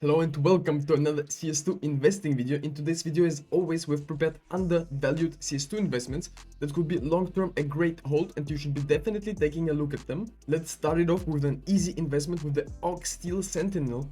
Hello and welcome to another CS2 investing video. In today's video, as always, we've prepared undervalued CS2 investments that could be long-term a great hold, and you should be definitely taking a look at them. Let's start it off with an easy investment with the Ox Steel Sentinel.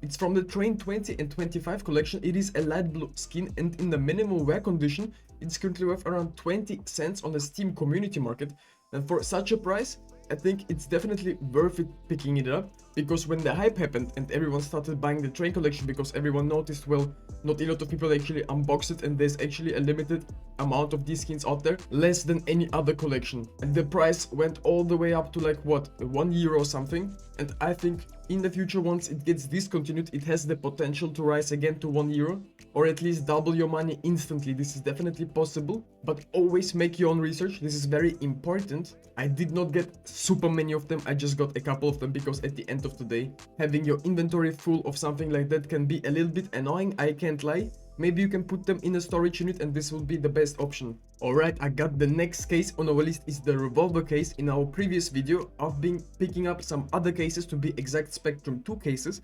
It's from the Train 20 and 25 collection. It is a light blue skin, and in the minimal wear condition, it's currently worth around 20 cents on the Steam community market. And for such a price, I think it's definitely worth it picking it up, because when the hype happened and everyone started buying the train collection because everyone noticed, well, not a lot of people actually unbox it and there's actually a limited amount of these skins out there, less than any other collection. And the price went all the way up to like what, €1 or something. And I think in the future, once it gets discontinued, it has the potential to rise again to €1 or at least double your money instantly. This is definitely possible, but always make your own research. This is very important. I did not get super many of them. I just got a couple of them because at the end of the day, having your inventory full of something like that can be a little bit annoying, I can't lie. Maybe you can put them in a storage unit and this will be the best option. Alright, I got the next case on our list is the Revolver case. In our previous video, I've been picking up some other cases, to be exact Spectrum 2 cases.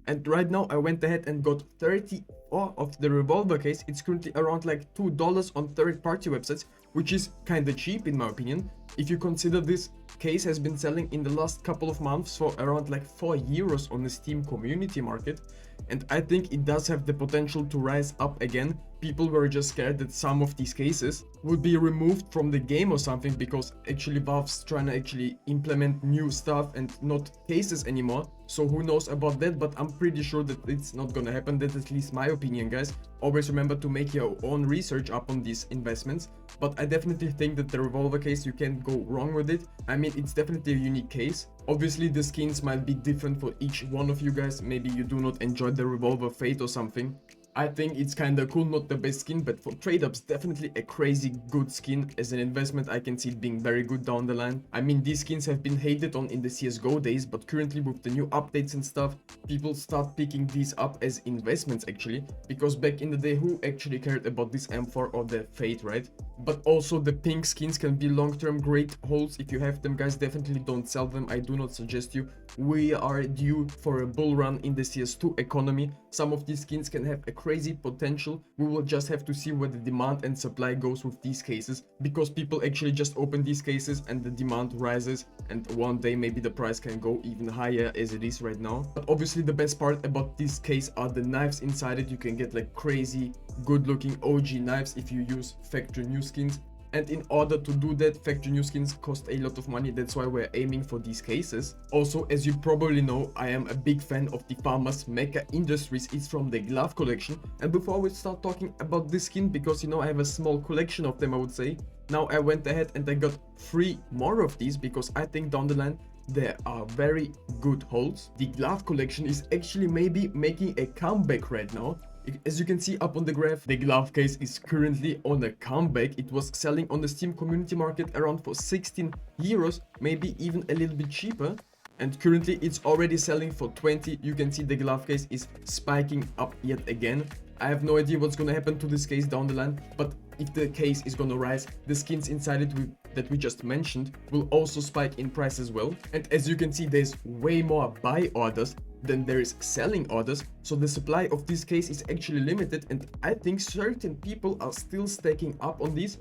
And right now I went ahead and got 34 of the Revolver case. It's currently around like $2 on third-party websites, which is kinda cheap in my opinion. If you consider this case has been selling in the last couple of months for around like €4 on the Steam community market. And I think it does have the potential to rise up again. People were just scared that some of these cases would be removed from the game or something, because actually Valve's trying to actually implement new stuff and not cases anymore. So who knows about that, but I'm pretty sure that it's not gonna happen. That's at least my opinion, guys. Always remember to make your own research up on these investments. But I definitely think that the Revolver case, you can't go wrong with it. I mean, it's definitely a unique case. Obviously, the skins might be different for each one of you guys. Maybe you do not enjoy the Revolver Fate or something. I think it's kinda cool, not the best skin, but for trade-ups, definitely a crazy good skin. As an investment, I can see it being very good down the line. I mean, these skins have been hated on in the CSGO days, but currently with the new updates and stuff, people start picking these up as investments actually, because back in the day, who actually cared about this M4 or the Fate, right? But also the pink skins can be long-term great holds. If you have them, guys, definitely don't sell them. I do not suggest you. We are due for a bull run in the CS2 economy. Some of these skins can have a crazy potential. We will just have to see where the demand and supply goes with these cases, because people actually just open these cases and the demand rises, and one day maybe the price can go even higher as it is right now. But obviously the best part about this case are the knives inside it. You can get like crazy good looking OG knives if you use factory new skins. And in order to do that, factory new skins cost a lot of money. That's why we're aiming for these cases. Also, as you probably know, I am a big fan of the FAMAS Mecha Industries. It's from the glove collection. And before we start talking about this skin, because you know I have a small collection of them, I would say, now I went ahead and I got 3 more of these, because I think down the line there are very good holds. The glove collection is actually maybe making a comeback right now. As you can see up on the graph, the glove case is currently on a comeback. It was selling on the Steam community market around for €16, maybe even a little bit cheaper. And currently it's already selling for 20. You can see the glove case is spiking up yet again. I have no idea what's gonna happen to this case down the line, but if the case is gonna rise, the skins inside it that we just mentioned will also spike in price as well. And as you can see, there's way more buy orders than there is selling orders, so the supply of this case is actually limited. And I think certain people are still stacking up on these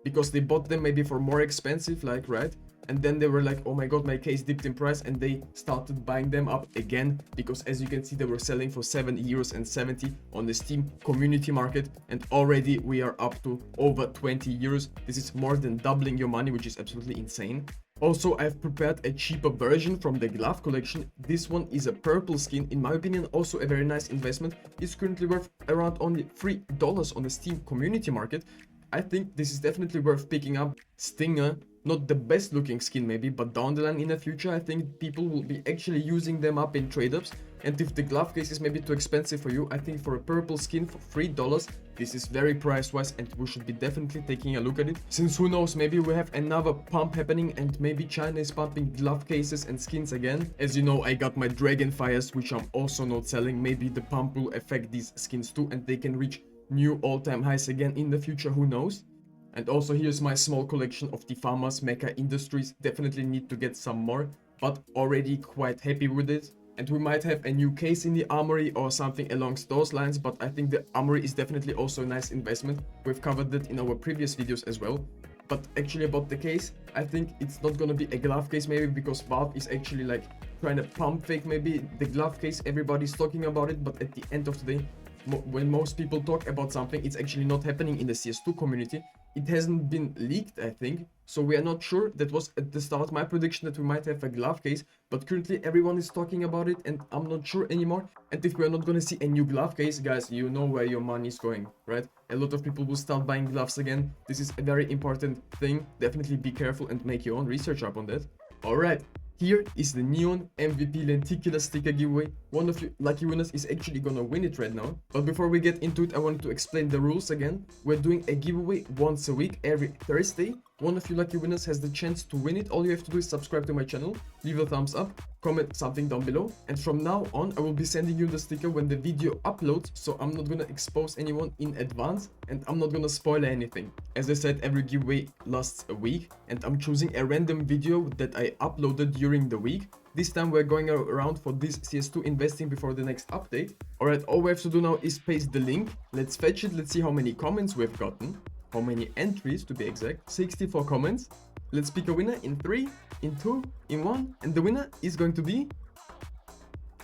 because they bought them maybe for more expensive, like, right? And then they were like, oh my god, my case dipped in price, and they started buying them up again, because as you can see, they were selling for €7.70 on the Steam community market, and already we are up to over €20. This is more than doubling your money, which is absolutely insane. Also, I've prepared a cheaper version from the glove collection. This one is a purple skin. In my opinion, also a very nice investment. It's currently worth around only $3 on the Steam community market. I think this is definitely worth picking up. Stinger, not the best looking skin maybe, but down the line in the future, I think people will be actually using them up in trade-ups. And if the glove case is maybe too expensive for you, I think for a purple skin for $3, this is very price-wise, and we should be definitely taking a look at it. Since who knows, maybe we have another pump happening and maybe China is pumping glove cases and skins again. As you know, I got my Dragonfires, which I'm also not selling. Maybe the pump will affect these skins too, and they can reach new all-time highs again in the future, who knows. And also here's my small collection of the FAMAS Mecha Industries. Definitely need to get some more, but already quite happy with it. and we might have a new case in the Armory or something along those lines. But I think the Armory is definitely also a nice investment. We've covered that in our previous videos as well. But actually about the case, I think it's not gonna be a glove case maybe, because Valve is actually like trying to pump fake maybe the glove case. Everybody's talking about it, but at the end of the day, when most people talk about something, it's actually not happening in the CS2 community. It hasn't been leaked, I think, so we are not sure. That was at the start my prediction that we might have a glove case, but currently everyone is talking about it and I'm not sure anymore. And if we're not gonna see a new glove case, guys, you know where your money is going, right? A lot of people will start buying gloves again. This is a very important thing. Definitely be careful and make your own research up on that. Alright, here is the Neon MVP Lenticular sticker giveaway. One of you lucky winners is actually gonna win it right now. But before we get into it, I wanted to explain the rules again. We're doing a giveaway once a week, every Thursday. One of you lucky winners has the chance to win it. All you have to do is subscribe to my channel, leave a thumbs up, comment something down below, and from now on I will be sending you the sticker when the video uploads, so I'm not gonna expose anyone in advance and I'm not gonna spoil anything. As I said, every giveaway lasts a week and I'm choosing a random video that I uploaded during the week. This time we're going around for this CS2 investing before the next update. Alright, all we have to do now is paste the link. Let's fetch it. Let's see how many comments we've gotten. How many entries to be exact. 64 comments. Let's pick a winner in 3, in 2, in 1. And the winner is going to be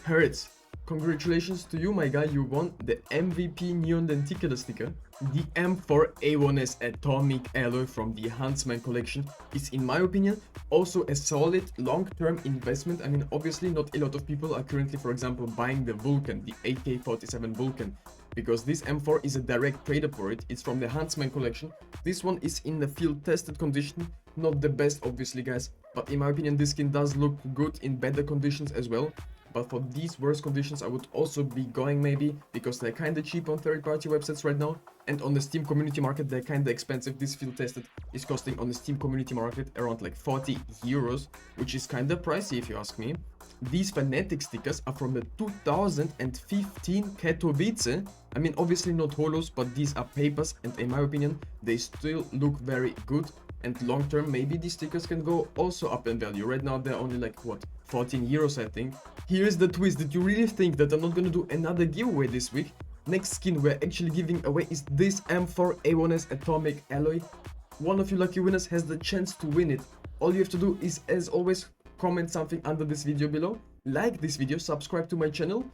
Hertz. Congratulations to you, my guy. You won the MVP Neon Lenticular sticker. The M4A1S Atomic Alloy from the Huntsman collection is, in my opinion, also a solid long-term investment. I mean, obviously not a lot of people are currently, for example, buying the Vulcan, the AK-47 Vulcan, because this M4 is a direct Tradeup for it. It's from the Huntsman collection. This one is in the field tested condition, not the best obviously, guys, but in my opinion this skin does look good in better conditions as well. But for these worst conditions I would also be going maybe, because they're kinda cheap on third-party websites right now, and on the Steam community market they're kinda expensive. This field tested is costing on the Steam community market around like 40 euros, which is kinda pricey if you ask me. These Fnatic stickers are from the 2015 Katowice. I mean, obviously not holos, but these are papers, and in my opinion they still look very good. And long term, maybe these stickers can go also up in value. Right now they're only like, what, 14 euros I think. Here's the twist. Did you really think that I'm not gonna do another giveaway this week? Next skin we're actually giving away is this M4A1S Atomic Alloy. One of you lucky winners has the chance to win it. All you have to do is, as always, comment something under this video below, like this video, subscribe to my channel,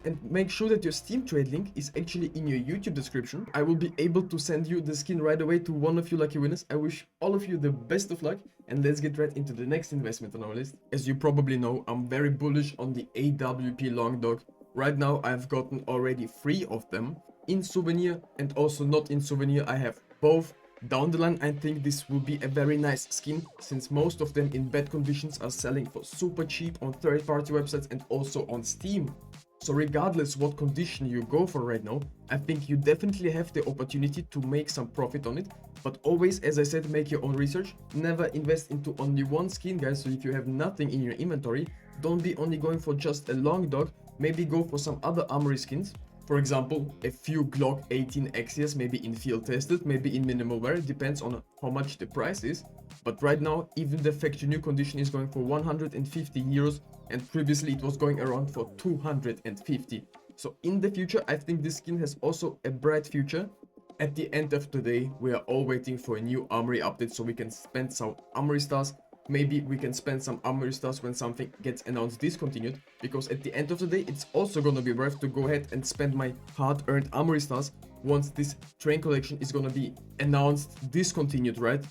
and make sure that your Steam trade link is actually in your YouTube description. I will be able to send you the skin right away to one of you lucky winners. I wish all of you the best of luck, and let's get right into the next investment on our list. As you probably know, I'm very bullish on the AWP Longdog. Right now I've gotten already 3 of them in souvenir and also not in souvenir. I have both. Down the line I think this will be a very nice skin, since most of them in bad conditions are selling for super cheap on third-party websites and also on Steam. So regardless what condition you go for right now, I think you definitely have the opportunity to make some profit on it. But always, as I said, make your own research. Never invest into only one skin, guys. So if you have nothing in your inventory, don't be only going for just a Longdog. Maybe go for some other Armory skins. For example, a few Glock 18 Axias, maybe in field tested, maybe in minimal wear. It depends on how much the price is. But right now, even the factory new condition is going for 150 euros. And previously it was going around for 250. So in the future, I think this skin has also a bright future. At the end of the day, we are all waiting for a new Armory update so we can spend some Armory stars. Maybe we can spend some Armory stars when something gets announced discontinued, because at the end of the day, it's also gonna be worth to go ahead and spend my hard-earned Armory stars once this train collection is gonna be announced discontinued, right?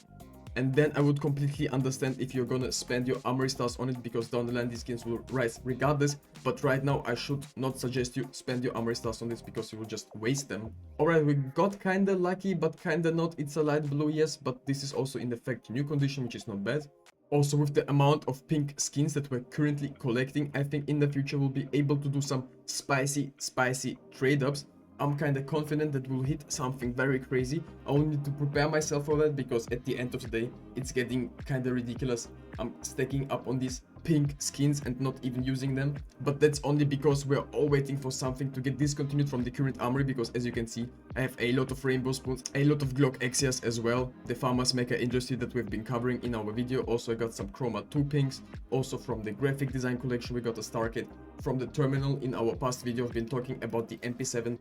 And then I would completely understand if you're gonna spend your Armory stars on it, because down the line these skins will rise regardless. But right now I should not suggest you spend your Armory stars on this, because you will just waste them. Alright, we got kinda lucky, but kinda not. It's a light blue, yes, but this is also in the factory new condition, which is not bad. Also, with the amount of pink skins that we're currently collecting, I think in the future we'll be able to do some spicy trade ups. I'm kind of confident that we'll hit something very crazy. I only need to prepare myself for that, because at the end of the day, it's getting kind of ridiculous. I'm stacking up on these pink skins and not even using them. But that's only because we're all waiting for something to get discontinued from the current Armory, because as you can see, I have a lot of Rainbow Spoons, a lot of Glock Axias as well, the FAMAS Mecha industry that we've been covering in our video. Also, I got some Chroma 2 pinks. Also from the graphic design collection, we got a Starkit from the terminal. In our past video, I've been talking about the MP7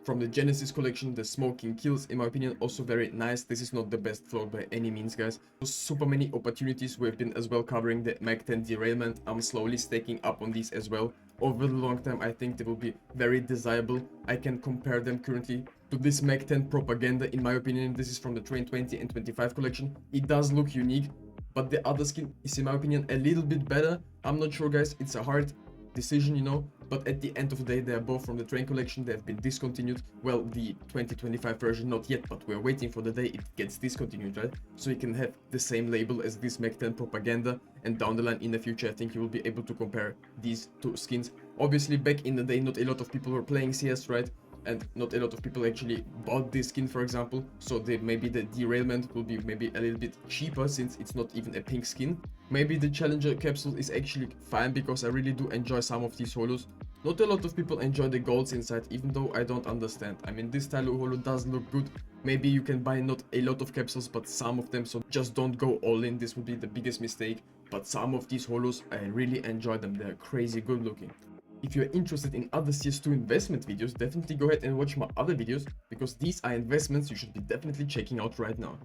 from the Genesis collection, the smoking kills, in my opinion, also very nice. This is not the best float by any means, guys. Super many opportunities. We've been as well covering the Mac 10 derailment. I'm slowly stacking up on these as well. Over the long time, I think they will be very desirable. I can compare them currently to this Mac 10 propaganda. In my opinion, this is from the Train 20 and 25 collection. It does look unique, but the other skin is, in my opinion, a little bit better. I'm not sure, guys. It's a hard decision, you know, but at the end of the day, they are both from the Train collection. They have been discontinued. Well, the 2025 version not yet, but we're waiting for the day it gets discontinued, right? So you can have the same label as this Mac 10 propaganda, and down the line in the future, I think you will be able to compare these two skins. Obviously, back in the day, not a lot of people were playing CS, right? And not a lot of people actually bought this skin, for example, so maybe the derailment will be maybe a little bit cheaper since it's not even a pink skin. Maybe the Challenger capsule is actually fine because I really do enjoy some of these holos. Not a lot of people enjoy the golds inside, even though I don't understand. I mean, this style of holo does look good. Maybe you can buy not a lot of capsules, but some of them, so just don't go all in. This would be the biggest mistake. But some of these holos, I really enjoy them. They're crazy good looking. If you're interested in other CS2 investment videos, definitely go ahead and watch my other videos, because these are investments you should be definitely checking out right now.